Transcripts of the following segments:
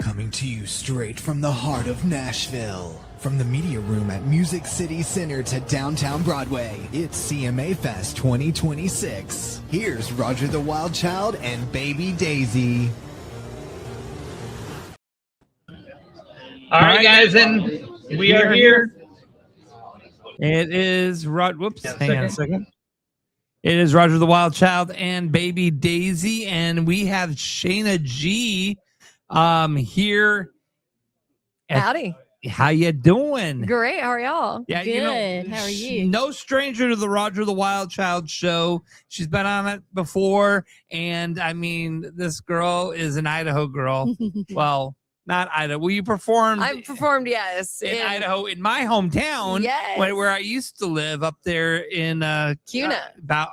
Coming to you straight from the heart of Nashville. From the media room at Music City Center to downtown Broadway, it's CMA Fest 2026. Here's Roger the Wild Child and Baby Daisy. All right, guys, and we are here. It is whoops, hang on a second. It is Roger the Wild Child and Baby Daisy, and we have Sheyna Gee here. Howdy. How you doing? Great. How are y'all? Yeah, good. How are you? No stranger to the Roger the Wild Child show. She's been on it before, and I mean, this girl is an Idaho girl. Well, not Idaho. Well, you performed. I performed, yes, in Idaho, in my hometown, yes, where I used to live up there in Kuna, about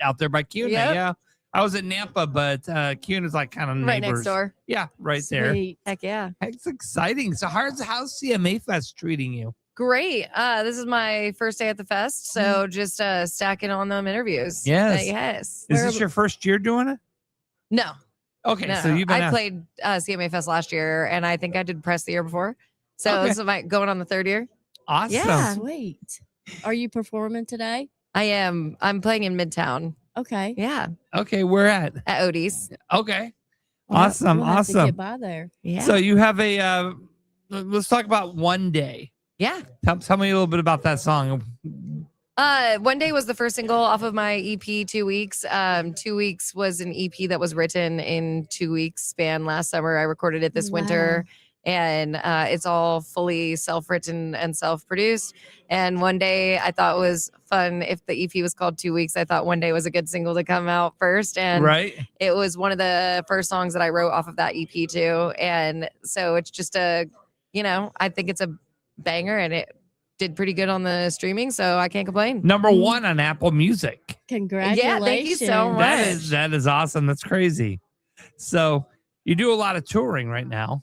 out there by Kuna. Yep. Yeah, I was in Nampa, but Cuna's like kind of right next door. Yeah, right Sweet. there. Heck yeah, It's exciting. So how's CMA Fest treating you? great. This is my first day at the fest, so just stacking on them interviews. Yes. Is this your first year doing it? No. Okay, No. so you've been. I played CMA Fest last year, and I think I did press the year before. So this is going on the third year. Awesome. Yeah. Sweet. Are you performing today? I am. I'm playing in Midtown. Okay. Yeah. Okay, where at Odie's. Okay. Well, Awesome. we'll have to Awesome. get by there. Yeah. So you have a. Let's talk about One Day. Yeah. Tell me a little bit about that song. One Day was the first single off of my EP, 2 weeks. 2 weeks was an EP that was written in 2 weeks span last summer. I recorded it this winter, and it's all fully self-written and self-produced. And One Day I thought was fun. If the EP was called 2 weeks, I thought One Day was a good single to come out first. And it was one of the first songs that I wrote off of that EP too. And so it's just I think it's a banger, and it did pretty good on the streaming, so I can't complain. Number 1 on Apple Music. Congratulations. Yeah, thank you so much. That is awesome. That's crazy. So you do a lot of touring right now.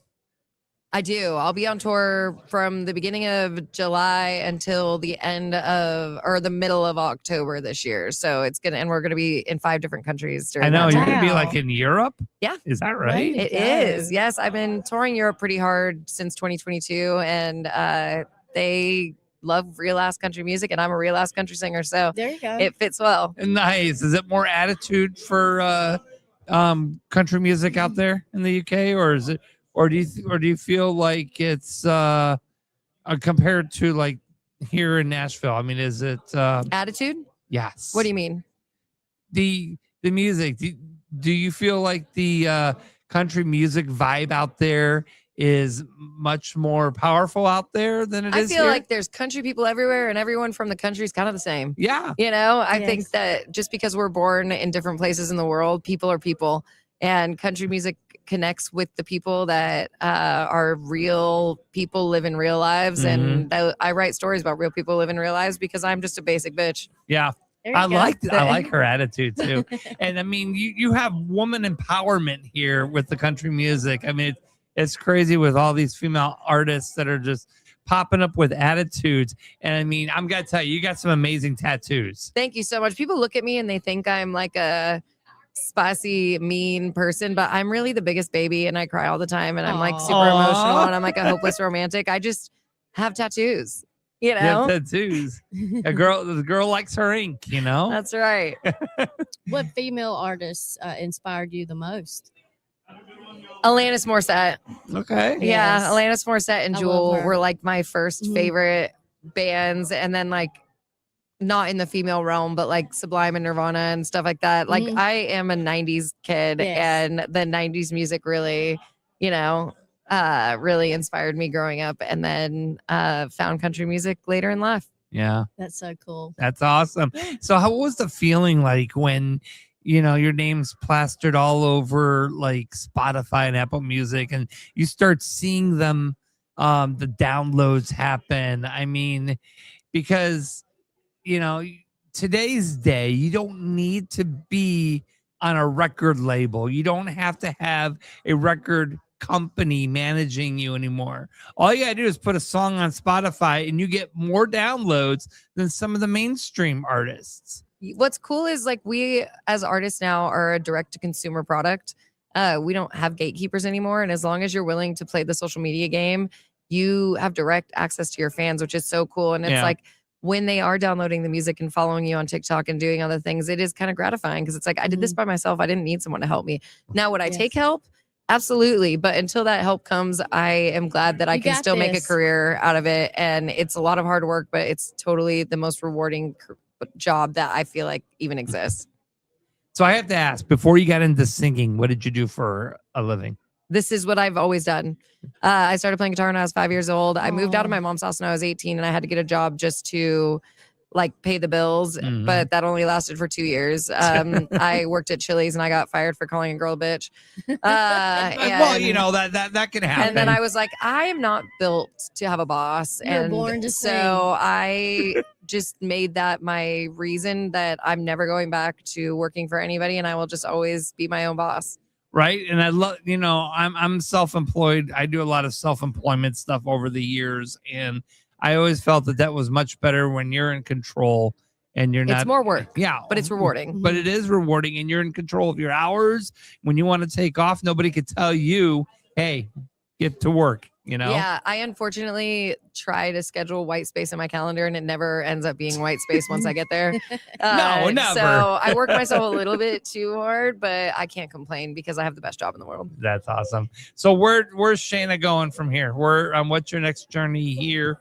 I do. I'll be on tour from the beginning of July until the middle of October this year. So we're gonna be in 5 different countries during I know that you're time. gonna be like in Europe. Yeah. Is that right? It is. Yes, I've been touring Europe pretty hard since 2022, and they love real ass country music, and I'm a real ass country singer, so there you go. it fits well. Nice. Is it more attitude for country music out there in the UK, or is it, or do you feel like it's compared to like here in Nashville? I mean, is it Attitude? Yes. What do you mean? The music. Do you feel like the country music vibe out there is much more powerful out there than it is I feel here? like there's country people everywhere, and everyone from the country is kind of the same. Yeah. I think that just because we're born in different places in the world, people are people, and country music connects with the people that are real people, live in real lives. And I write stories about real people live in real lives because I'm just a basic bitch. Yeah. I like her attitude too. And I mean, you have woman empowerment here with the country music. I mean, it's crazy with all these female artists that are just popping up with attitudes. And I mean, I'm gonna tell you, you got some amazing tattoos. Thank you so much. People look at me and they think I'm like a spicy, mean person, but I'm really the biggest baby, and I cry all the time, and I'm like super emotional, and I'm like a hopeless romantic. I just have tattoos. You know, tattoos. The girl likes her ink. You know, that's right. What female artists inspired you the most? Alanis Morissette. Okay. Yeah, Yes. Alanis Morissette and I Jewel love her. were like my first favorite bands, and then like not in the female realm, but like Sublime and Nirvana and stuff like that. Like I am a 90s kid, and the 90s music really, really inspired me growing up, and then found country music later in life. Yeah. That's so cool. That's awesome. So how was the feeling like when your name's plastered all over like Spotify and Apple Music, and you start seeing them, the downloads happen? I mean, because, today's day, you don't need to be on a record label. You don't have to have a record company managing you anymore. All you gotta do is put a song on Spotify and you get more downloads than some of the mainstream artists. What's cool is like we as artists now are a direct to consumer product. we don't have gatekeepers anymore. And as long as you're willing to play the social media game, you have direct access to your fans, which is so cool. And it's like when they are downloading the music and following you on TikTok and doing other things, it is kind of gratifying because it's like, I did this by myself. I didn't need someone to help me. Now, would I take help? Absolutely. But until that help comes, I am glad that I can still make a career out of it. And it's a lot of hard work, but it's totally the most rewarding job that I feel like even exists. So I have to ask, before you got into singing, what did you do for a living? This is what I've always done. I started playing guitar when I was 5 years old. I moved out of my mom's house when I was 18 and I had to get a job just to like pay the bills, but that only lasted for 2 years. I worked at Chili's and I got fired for calling a girl a bitch. Well, you know, that can happen. And then I was like, I am not built to have a boss. You're born to sing. So I just made that my reason that I'm never going back to working for anybody and I will just always be my own boss. Right. And I love, you know, I'm self-employed. I do a lot of self-employment stuff over the years. And I always felt that was much better when you're in control and you're not. It's more work. Yeah. But it's rewarding. But it is rewarding and you're in control of your hours. When you want to take off, nobody could tell you, hey, get to work, you know? Yeah. I unfortunately try to schedule white space in my calendar and it never ends up being white space once I get there. No, never. So I work myself a little bit too hard, but I can't complain because I have the best job in the world. That's awesome. So where's Sheyna going from here? What's your next journey here?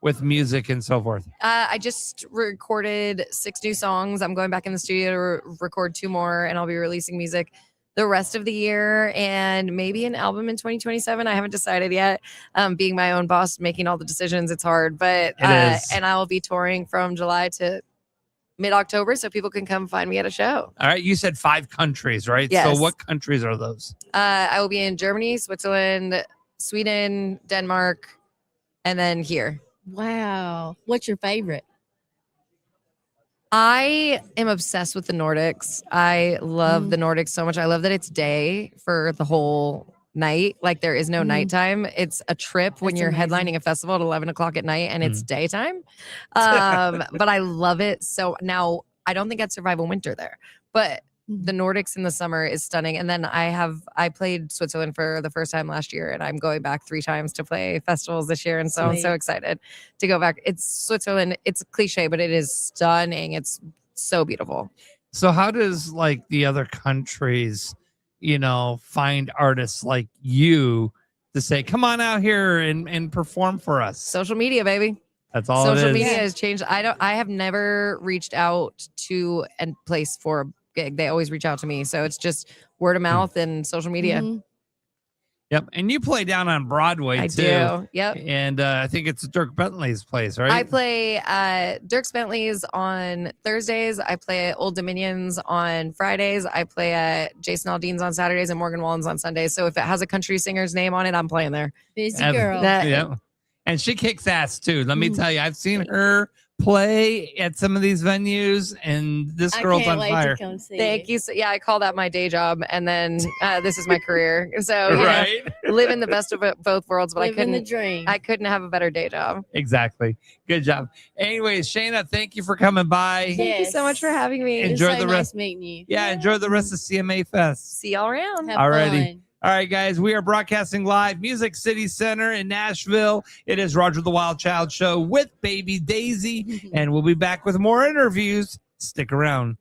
With music and so forth? I just recorded 6 new songs. I'm going back in the studio to record 2 more and I'll be releasing music the rest of the year and maybe an album in 2027. I haven't decided yet. Being my own boss, making all the decisions, it's hard, but it is. And I will be touring from July to mid-October so people can come find me at a show. All right. You said 5 countries, right? Yes. So what countries are those? I will be in Germany, Switzerland, Sweden, Denmark, and then here. Wow. What's your favorite? I am obsessed with the Nordics. I love the Nordics so much. I love that it's day for the whole night. Like there is no nighttime. It's a trip when you're headlining a festival at 11 o'clock at night and it's daytime. But I love it. So now I don't think I'd survive a winter there, but the Nordics in the summer is stunning. And then I played Switzerland for the first time last year and I'm going back 3 times to play festivals this year. And so I'm so excited to go back. It's Switzerland. It's cliche, but it is stunning. It's so beautiful. So how does like the other countries, you know, find artists like you to say, come on out here and perform for us? Social media, baby. That's all Social it is. media has changed. I have never reached out to a place for a gig. They always reach out to me. So it's just word of mouth and social media. Yep. And you play down on Broadway I too. do. Yep. And I think it's Dirk Bentley's place, right? I play Dirk Bentley's on Thursdays. I play at Old Dominions on Fridays. I play at Jason Aldean's on Saturdays and Morgan Wallen's on Sundays. So if it has a country singer's name on it, I'm playing there. Busy girl. Yeah. And she kicks ass too. Let me tell you, I've seen her play at some of these venues and this girl's on fire. Thank you. So, yeah, I call that my day job. And then this is my career. So right. Living the best of both worlds, but Living the dream. I couldn't have a better day job. Exactly. Good job. Anyways, Sheyna, thank you for coming by. Thank you so much for having me. Enjoy so the rest. Nice meeting you. Yeah, enjoy the rest of CMA Fest. See y'all around. Have Alrighty. fun. All right, guys, we are broadcasting live, Music City Center in Nashville. It is Roger the Wild Child Show with Baby Daisy, and we'll be back with more interviews. Stick around.